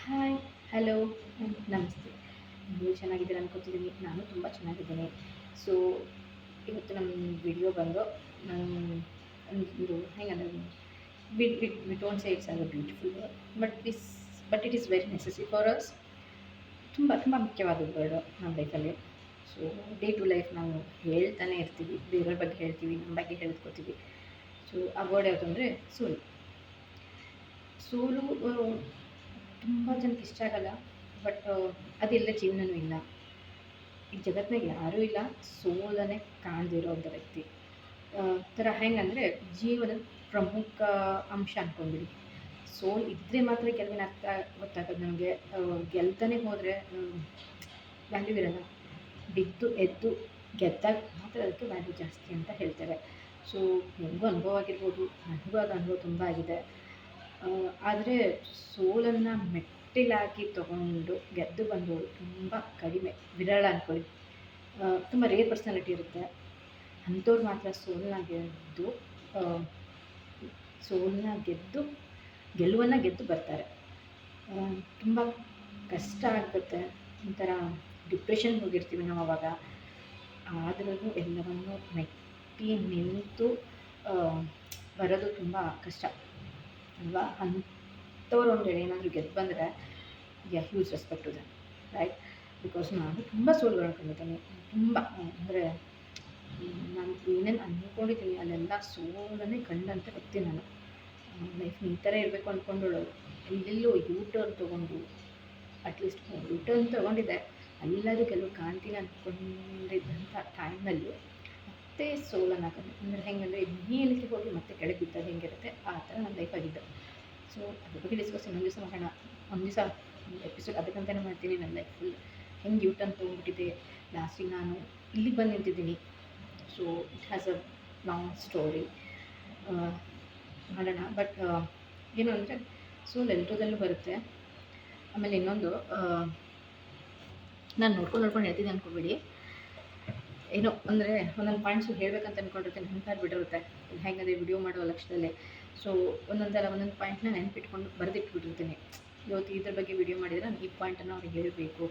Hi, hello, ನಮಸ್ತೆ. ನೀವು ಚೆನ್ನಾಗಿದ್ದೀರಾ ಅನ್ಕೋತಿದ್ದೀನಿ. ನಾನು ತುಂಬ ಚೆನ್ನಾಗಿದ್ದೀನಿ. ಸೊ ಇವತ್ತು ನಮ್ಮ ವಿಡಿಯೋ ಬಂದು ಒಂದು ಹೆಂಗಂದ್ರೆ we don't say it's R beautiful word, but it is very necessary for us. ತುಂಬ ತುಂಬ ಮುಖ್ಯವಾದ ವರ್ಡ್ ನಮ್ಮ ಲೈಫಲ್ಲಿ. ಸೊ ಡೇ ಟು ಲೈಫ್ ನಾವು ಹೇಳ್ತಾನೆ ಇರ್ತೀವಿ, ಬೇರೆಯವ್ರ ಬಗ್ಗೆ ಹೇಳ್ತೀವಿ, ನಮ್ಮ ಬಗ್ಗೆ ಹೇಳ್ಕೊತೀವಿ. ಸೊ ಆ ವರ್ಡ್ ಯಾವುದು ಅಂದರೆ ಸೋಲು. ಸೋಲು ತುಂಬ ಜನಕ್ಕೆ ಇಷ್ಟ ಆಗಲ್ಲ, ಬಟ್ ಅದೆಲ್ಲ ಜೀವನವೂ ಇಲ್ಲ. ಈ ಜಗತ್ತಿನಾಗ ಯಾರೂ ಇಲ್ಲ ಸೋಲನ್ನೇ ಕಾಣದಿರೋಂಥ ವ್ಯಕ್ತಿ. ಥರ ಹೆಂಗಂದರೆ ಜೀವನದ ಪ್ರಮುಖ ಅಂಶ ಅಂದ್ಕೊಂಡ್ಬಿಡಿ. ಸೋಲು ಇದ್ದರೆ ಮಾತ್ರ ಗೆಲುವಿನ ಅರ್ಥ ಗೊತ್ತಾಗೋದು ನಮಗೆ. ಗೆಲ್ತಾನೆ ಹೋದರೆ ವ್ಯಾಲ್ಯೂ ಇರಲ್ಲ. ಬಿದ್ದು ಎದ್ದು ಗೆದ್ದಾಗ ಮಾತ್ರ ಅದಕ್ಕೆ ವ್ಯಾಲ್ಯೂ ಜಾಸ್ತಿ ಅಂತ ಹೇಳ್ತಾರೆ. ಸೊ ನನಗೂ ಅನುಭವ ಆಗಿರ್ಬೋದು, ನನಗೂ ಅದು ಅನುಭವ ತುಂಬ ಆಗಿದೆ. ಆದರೆ ಸೋಲನ್ನು ಮೆಟ್ಟಿಲಾಗಿ ತೊಗೊಂಡು ಗೆದ್ದು ಬಂದವರು ತುಂಬ ಕಡಿಮೆ, ವಿರಳ ಅಂದ್ಕೊಳ್ಳಿ. ತುಂಬ ರೇರ್ ಪರ್ಸನಾಲಿಟಿ ಇರುತ್ತೆ. ಅಂಥವ್ರು ಮಾತ್ರ ಸೋಲನ್ನ ಗೆದ್ದು ಗೆಲುವನ್ನು ಗೆದ್ದು ಬರ್ತಾರೆ. ತುಂಬ ಕಷ್ಟ ಆಗುತ್ತೆ. ಒಂಥರ ಡಿಪ್ರೆಷನ್ಗೆ ಹೋಗಿರ್ತೀವಿ ನಾವು ಅವಾಗ. ಆದ್ರೂ ಎಲ್ಲವನ್ನೂ ಮೆಟ್ಟಿ ನಿಂತು ಬರೋದು ತುಂಬ ಕಷ್ಟ ಅಲ್ವಾ. ಅಂಥವ್ರು ಒಂದು ವೇಳೆ ಏನಾದರೂ ಗೆದ್ದು ಬಂದರೆ ಹ್ಯೂಜ್ ರೆಸ್ಪೆಕ್ಟ್ ಇದೆ, ರೈಟ್? ಬಿಕಾಸ್ ನಾನು ತುಂಬ ಸೋಲುಗಳನ್ನ ಕಂಡಿದ್ದೀನಿ. ತುಂಬ ಅಂದರೆ ನಾನು ಏನೇನು ಅಂದ್ಕೊಂಡಿದ್ದೀನಿ ಅಲ್ಲೆಲ್ಲ ಸೋಲನ್ನೇ ಕಂಡಂಥ ವ್ಯಕ್ತಿ ನಾನು. ಲೈಫ್ನ ಈ ಥರ ಇರಬೇಕು ಅಂದ್ಕೊಂಡೋಳು ಎಲ್ಲೆಲ್ಲೋ ಟರ್ನ್ ತೊಗೊಂಡು, ಅಟ್ಲೀಸ್ಟ್ ಟರ್ನ್ ತೊಗೊಂಡಿದ್ದೆ, ಎಲ್ಲರೂ ಕೆಲವು ಕಾಣ್ತೀನಿ ಅಂದ್ಕೊಂಡಿದ್ದಂಥ ಟೈಮ್ನಲ್ಲಿ ಮತ್ತೆ ಸೋಲನ್ನು ಕಂಡು. ಅಂದರೆ ಹೆಂಗಂದರೆ ಮೇಲಕ್ಕೆ ಹೋಗಿ ಮತ್ತೆ ಕೆಳಗೆ ಬಿದ್ದಾಗ ಹೆಂಗಿರುತ್ತೆ ಆ ಥರ ನನ್ನ ಲೈಫ್ ಆಗಿದ್ದು. ಸೊ ಅದ್ರ ಬಗ್ಗೆ ಡಿಸ್ಕಸ್ ಇನ್ನೊಂದು ದಿವಸ ಮಾಡೋಣ. ಒಂದು ದಿವಸ ಒಂದು ಎಪಿಸೋಡ್ ಅದಕ್ಕಂತಲೇ ಮಾಡ್ತೀನಿ. ನನ್ನ ಲೈಫ್ ಫುಲ್ ಹೆಂಗೆ ಟರ್ನ್ ತೊಗೊಂಡ್ಬಿಟ್ಟಿದೆ, ಲಾಸ್ಟಿಗೆ ನಾನು ಇಲ್ಲಿಗೆ ಬಂದು ನಿಂತಿದ್ದೀನಿ. So it has a long story, ಮಾಡೋಣ. ಬಟ್ ಏನು ಅಂದರೆ ಸೋಲ್ ಎಲ್ಲರದಲ್ಲೂ ಬರುತ್ತೆ. ಆಮೇಲೆ ಇನ್ನೊಂದು ನಾನು ನೋಡ್ಕೊಂಡು ಹೇಳ್ತಿದ್ದೆ ಅಂದ್ಕೊಬೇಡಿ. ಏನೋ ಅಂದರೆ ಒಂದೊಂದು ಪಾಯಿಂಟ್ಸು ಹೇಳಬೇಕಂತ ಅಂದ್ಕೊಂಡಿರ್ತೀನಿ, ಬಿಟ್ಟಿರುತ್ತೆ. ಹೇಗಂದರೆ ವಿಡಿಯೋ ಮಾಡುವ ಲಕ್ಷ್ಯದಲ್ಲೇ. ಸೊ ಒಂದೊಂದು ಪಾಯಿಂಟ್ನ ನೆನಪಿಟ್ಕೊಂಡು ಬರೆದಿಟ್ಬಿಟ್ಟಿರ್ತೀನಿ. ಇವತ್ತು ಇದ್ರ ಬಗ್ಗೆ ವಿಡಿಯೋ ಮಾಡಿದರೆ ನಾನು ಈ ಪಾಯಿಂಟನ್ನು ಅವ್ರಿಗೆ ಹೇಳಬೇಕು,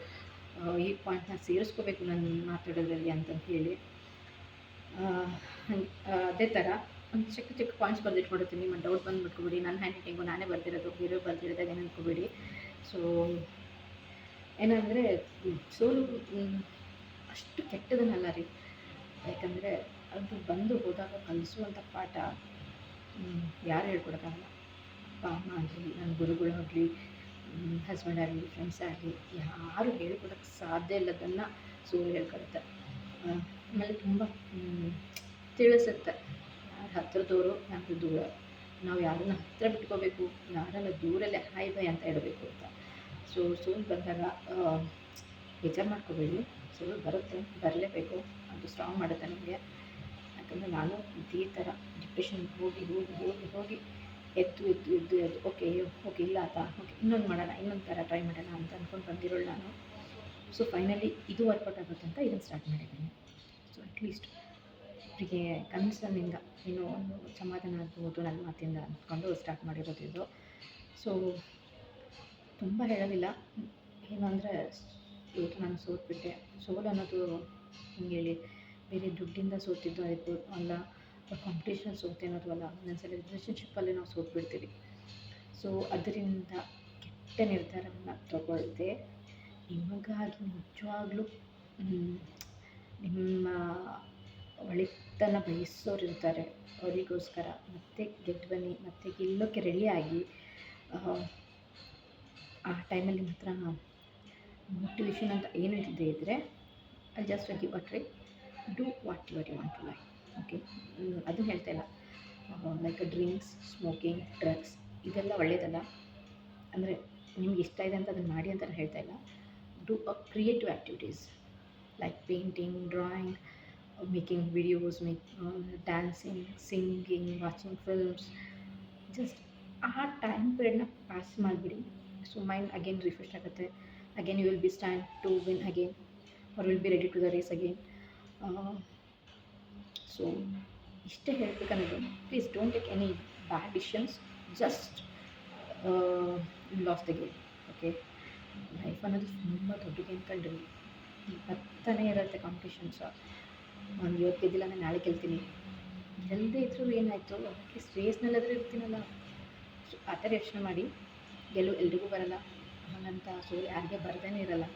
ಈ ಪಾಯಿಂಟ್ನ ಸೇರಿಸ್ಕೋಬೇಕು ನಾನು ಮಾತಾಡೋದ್ರಲ್ಲಿ ಅಂತಂತ ಹೇಳಿ. ಅದೇ ಥರ ಒಂದು ಚಿಕ್ಕ ಪಾಯಿಂಟ್ಸ್ ಬರೆದಿಟ್ಕೊಂಡಿರ್ತೀನಿ. ನಿಮ್ಮ ಡೌಟ್ ಬಂದುಬಿಟ್ಕೊಬೇಡಿ. ನನ್ನ ಹ್ಯಾಂಡ್ ರೈಟಿಂಗು ನಾನೇ ಬರ್ದಿರೋದು, ಬೇರೆ ಬರ್ದಿರೋದಾಗ ಏನು ಅನ್ಕೋಬೇಡಿ. ಸೊ ಏನಂದರೆ ಸೋಲು ಅಷ್ಟು ಕೆಟ್ಟದನ್ನಲ್ಲ ರೀ. ಯಾಕಂದರೆ ಅದು ಬಂದು ಹೋದಾಗ ಕಲಿಸುವಂಥ ಪಾಠ ಯಾರು ಹೇಳ್ಕೊಡೋಕ್ಕಾಗಲ್ಲ. ಅಪ್ಪ ಅಮ್ಮ ಆಗಲಿ, ನನ್ನ ಗುರುಗಳಾಗಲಿ, ಹಸ್ಬೆಂಡ್ ಆಗಲಿ, ಫ್ರೆಂಡ್ಸ್ ಆಗಲಿ, ಯಾರು ಹೇಳ್ಕೊಡೋಕ್ಕೆ ಸಾಧ್ಯ ಇಲ್ಲದನ್ನು ಸೋಲು ಹೇಳ್ಕೊಡುತ್ತೆ. ಆಮೇಲೆ ತುಂಬ ತಿಳಿಸುತ್ತೆ ಯಾರು ಹತ್ತಿರದವರು, ಯಾರು ದೂರ. ನಾವು ಯಾರನ್ನ ಹತ್ತಿರ ಬಿಟ್ಕೋಬೇಕು, ಯಾರನ್ನ ದೂರಲ್ಲೇ ಹಾಯ್ ಬೈ ಅಂತ ಇಡಬೇಕು ಅಂತ. ಸೊ ಸೋಲು ಬಂದಾಗ ಬೇಜಾರು ಮಾಡ್ಕೋಬೇಡಿ. ಸೋಲು ಬರುತ್ತೆ, ಬರಲೇಬೇಕು. ಅದು ಸ್ಟ್ರಾಂಗ್ ಮಾಡುತ್ತೆ ನಮಗೆ. ಯಾಕಂದರೆ ನಾನು ಇದೇ ಥರ ಡಿಪ್ರೆಷನ್ಗೆ ಹೋಗಿ ಎದ್ದು ಓಕೆ ಇಲ್ಲ ಆತ, ಓಕೆ ಇನ್ನೊಂದು ಮಾಡೋಣ, ಇನ್ನೊಂದು ಥರ ಟ್ರೈ ಮಾಡೋಣ ಅಂತ ಅಂದ್ಕೊಂಡು ಬಂದಿರೋಳು ನಾನು. ಸೊ ಫೈನಲಿ ಇದು ವರ್ಕೌಟ್ ಆಗುತ್ತೆ ಅಂತ ಇದನ್ನು ಸ್ಟಾರ್ಟ್ ಮಾಡಿದ್ದೀನಿ. ಸೊ ಅಟ್ಲೀಸ್ಟ್ ಅವರಿಗೆ ಕನಸಿನಿಂದ ಏನೋ ಒಂದು ಸಮಾಧಾನ ಆಗ್ಬೋದು ನನ್ನ ಮಾತಿಂದ ಅಂದ್ಕೊಂಡು ಸ್ಟಾರ್ಟ್ ಮಾಡಿರೋದು ಇದು. ಸೊ ತುಂಬ ಹೇಳೋದಿಲ್ಲ. ಏನು ಅಂದರೆ ಇವತ್ತು ನಾನು ಸೋತ್ಬಿಟ್ಟೆ. ಸೋಲು ಅನ್ನೋದು ಹಿಂಗೆ ಹೇಳಿ ಬೇರೆ ದುಡ್ಡಿಂದ ಸೋತಿದ್ದು ಆಯಿತು ಅಲ್ಲ, ಕಾಂಪಿಟೇಷನ್ ಸೋತೆ ಅನ್ನೋದು ಅಲ್ಲ. ಒಂದೊಂದ್ಸಲ ರಿಲೇಷನ್ಶಿಪ್ಪಲ್ಲಿ ನಾವು ಸೋತ್ಬಿಡ್ತೀವಿ. ಸೊ ಅದರಿಂದ ಕೆಟ್ಟ ನಿರ್ಧಾರವನ್ನು ತಗೊಳ್ದೆ ನಿಮಗಾಗಿ ನಿಜವಾಗ್ಲೂ ನಿಮ್ಮ ಒಳಿತನ ಬಯಸೋರು ಇರ್ತಾರೆ, ಅವರಿಗೋಸ್ಕರ ಮತ್ತೆ ಗೆದ್ದು ಬನ್ನಿ, ಮತ್ತೆ ಗೆಲ್ಲೋಕ್ಕೆ ರೆಡಿಯಾಗಿ. ಆ ಟೈಮಲ್ಲಿ ಮಾತ್ರ ಮೋಟಿವೇಶನ್ ಅಂತ ಏನು ಇಲ್ಲದೆ ಇದ್ದರೆ I just give a try, do what you want to like. Okay, ಅದು ಹೇಳ್ತಾ ಇಲ್ಲ ಲೈಕ್ ಡ್ರಿಂಕ್ಸ್, ಸ್ಮೋಕಿಂಗ್, ಡ್ರಗ್ಸ್ ಇದೆಲ್ಲ ಒಳ್ಳೆಯದಲ್ಲ. ಅಂದರೆ ನಿಮ್ಗೆ ಇಷ್ಟ ಇದೆ ಅಂತ ಅದನ್ನು ಮಾಡಿ ಅಂತ ನಾನು ಹೇಳ್ತಾ ಇಲ್ಲ. Do a creative activities like painting, drawing, making videos, dancing, singing, watching films. Just ಆ ಟೈಮ್ ಪೀರಿಯಡ್ನ ಪಾಸ್ ಮಾಡಿಬಿಡಿ. ಸೊ ಮೈಂಡ್ ಅಗೇನ್ ರಿಫ್ರೆಶ್ ಆಗುತ್ತೆ. Again you will be stand to win again, or will be ready to the race again. So ಇಷ್ಟೇ ಹೇಳಬೇಕನ್ನೋದು. Please don't take any bad decisions, just lose the game. Okay, life ಅನ್ನೋದು ತುಂಬ ದೊಡ್ಡ game ಕಂಡ್ರಿ. ಬರ್ತಾನೆ ಇರುತ್ತೆ competitions. ಒಂದು ಇವತ್ತು ಗೆದ್ದಿಲ್ಲ ನಾನು ನಾಳೆ ಗೆಲ್ತೀನಿ, ಗೆಲ್ಲದೇ ಇದ್ದರೂ ಏನಾಯಿತು, ಅಟ್ಲೀಸ್ಟ್ ರೇಸ್ನಲ್ಲಾದರೂ ಇರ್ತೀನಲ್ಲ. ಸೊ ಆ ಥರ ಯೋಚನೆ ಮಾಡಿ. ಗೆಲುವು ಎಲ್ರಿಗೂ ಬರಲ್ಲ, ಹಾಗಂತ ಸೋಲು ಯಾರಿಗೆ ಬರ್ದೇ ಇರಲ್ಲ.